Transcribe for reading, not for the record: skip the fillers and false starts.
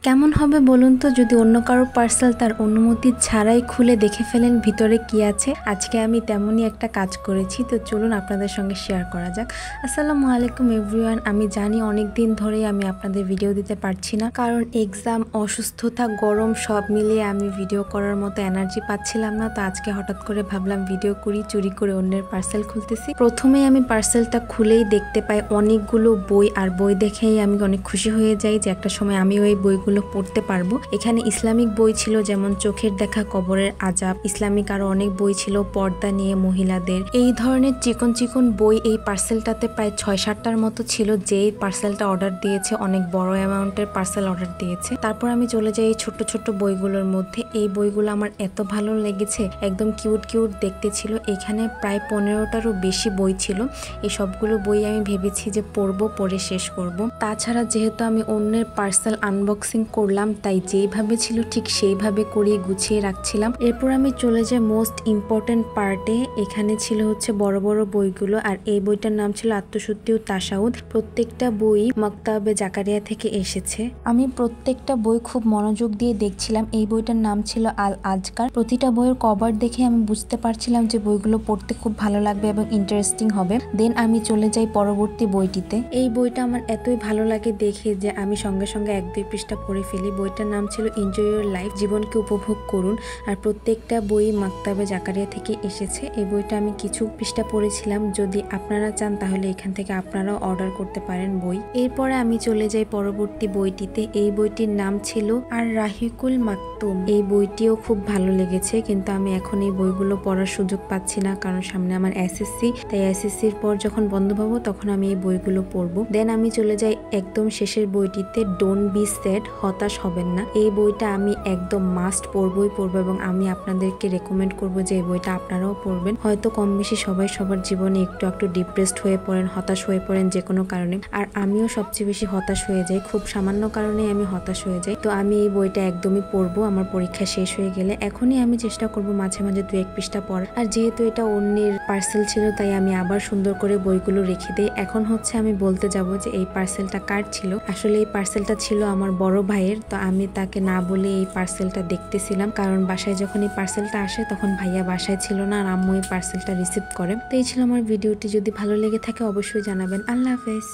কেমন হবে বলুন তো যদি অন্য কারো পার্সেল তার অনুমতি ছাড়াই খুলে দেখে ফেলেন ভিতরে কি আছে। আজকে আমি তেমনই একটা কাজ করেছি, তো চলুন আপনাদের সঙ্গে শেয়ার করা যাক। আসসালামু আলাইকুম এভরিওয়ান। আমি জানি অনেক দিন ধরেই আমি আপনাদের ভিডিও দিতে পারছি না, কারণ এক্সাম, অসুস্থতা, গরম সব মিলিয়ে আমি ভিডিও করার মতো এনার্জি পাচ্ছিলাম না। তো আজকে হঠাৎ করে ভাবলাম ভিডিও করি, চুরি করে অন্যের পার্সেল খুলতেছি। প্রথমেই আমি পার্সেলটা খুলেই দেখতে পাই অনেকগুলো বই, আর বই দেখেই আমি অনেক খুশি হয়ে যাই যে একটা সময় আমি ওই বইগুলো পড়তে পারবো। এখানে ইসলামিক বই ছিল, যেমন চোখের দেখা, কবরের আজাব, ইসলামিক আরো অনেক বই ছিল, পর্দা নিয়ে মহিলাদের, এই ধরনের চিকন চিকন বই এই পার্সেলটাতে প্রায় 6-7টার মতো ছিল। যেই পার্সেলটা অর্ডার দিয়েছে অনেক বড় অ্যামাউন্টের পার্সেল অর্ডার দিয়েছে। তারপর আমি চলে যাই এই ছোট ছোট বইগুলোর মধ্যে। এই বইগুলো আমার এত ভালো লেগেছে, একদম কিউট কিউট দেখতে ছিল। এখানে প্রায় 15টারও বেশি বই ছিল। এই সবগুলো বই আমি ভেবেছি যে পড়বো, পড়ে শেষ করব। তাছাড়া যেহেতু আমি অন্যের পার্সেল আনবক্সিং করলাম, তাই যেইভাবে ছিল ঠিক সেইভাবে করিয়ে গুছিয়ে রাখছিলাম। এরপর আমি চলে যাই মোস্ট ইম্পর্টেন্ট পার্টে। এখানে ছিল হচ্ছে বড় বড় বইগুলো, আর এই বইটার নাম ছিল আত্মশুদ্ধি ও তাসাউদ। প্রত্যেকটা বই মাকতাবে জাকারিয়া থেকে এসেছে। আমি প্রত্যেকটা বই খুব মনোযোগ দিয়ে দেখছিলাম। এই বইটার নাম ছিল আল আজকার। প্রতিটা বইয়ের কভার দেখে আমি বুঝতে পারছিলাম যে বইগুলো পড়তে খুব ভালো লাগবে এবং ইন্টারেস্টিং হবে। দেন আমি চলে যাই পরবর্তী বইটিতে। এই বইটা আমার এতই ভালো লাগে দেখে যে আমি সঙ্গে সঙ্গে 1-2 পৃষ্ঠা পড়ে ফেলি। বইটার নাম ছিল এনজয় ইউর লাইফ, জীবনকে উপভোগ করুন। আর প্রত্যেকটা বই মাকতাবে জাকারিয়া থেকে এসেছে। এই বইটা আমি কিছু পৃষ্ঠা পড়েছিলাম। যদি আপনারা চান তাহলে এখান থেকে আপনারাও অর্ডার করতে পারেন বই। এরপরে আমি চলে যাই পরবর্তী বইটিতে। এই বইটির নাম ছিল আর রাহিকুল মাকতুম। এই বইটিও খুব ভালো লেগেছে, কিন্তু আমি এখন এই বইগুলো পড়ার সুযোগ পাচ্ছি না, কারণ সামনে আমার এসএসসি। তাই এসএসসির পর যখন বন্ধ পাবো তখন আমি এই বইগুলো পড়বো। দেন আমি চলে যাই একদম শেষের বইটিতে, ডোন্ট বি স্যাড, হতাশ হবেন না। এই বইটা আমি একদম মাস্ট পড়বো এবং আমি আপনাদেরকে রেকমেন্ড করবো যে এই বইটা আপনারাও পড়বেন। হয়তো কম বেশি সবাই সবার জীবনে একটু একটু ডিপ্রেসড হয়ে পড়েন, হতাশ হয়ে পড়েন যে কোনো কারণে। আর আমিও সবচেয়ে বেশি হতাশ হয়ে যাই, খুব সামান্য কারণে আমি হতাশ হয়ে যাই। তো আমি এই বইটা একদমই পড়বো আমার পরীক্ষা শেষ হয়ে গেলে। এখনই আমি চেষ্টা করবো মাঝে মাঝে 2-1 পৃষ্ঠা পড়ার। আর যেহেতু এটা অন্যের পার্সেল ছিল, তাই আমি আবার সুন্দর করে বইগুলো রেখে দিই। এখন হচ্ছে আমি বলতে যাব যে এই পার্সেলটা কার ছিল। আসলে এই পার্সেলটা ছিল আমার বড় ভাইয়ের। তো আমি তাকে না বলে এই পার্সেলটা দেখতেছিলাম, কারণ বাসায় যখন এই পার্সেলটা আসে তখন ভাইয়া বাসায় ছিল না, আর আম্মু এই পার্সেলটা রিসিভ করে। তো এই ছিল আমার ভিডিওটি। যদি ভালো লেগে থাকে অবশ্যই জানাবেন। আল্লাহ হাফেজ।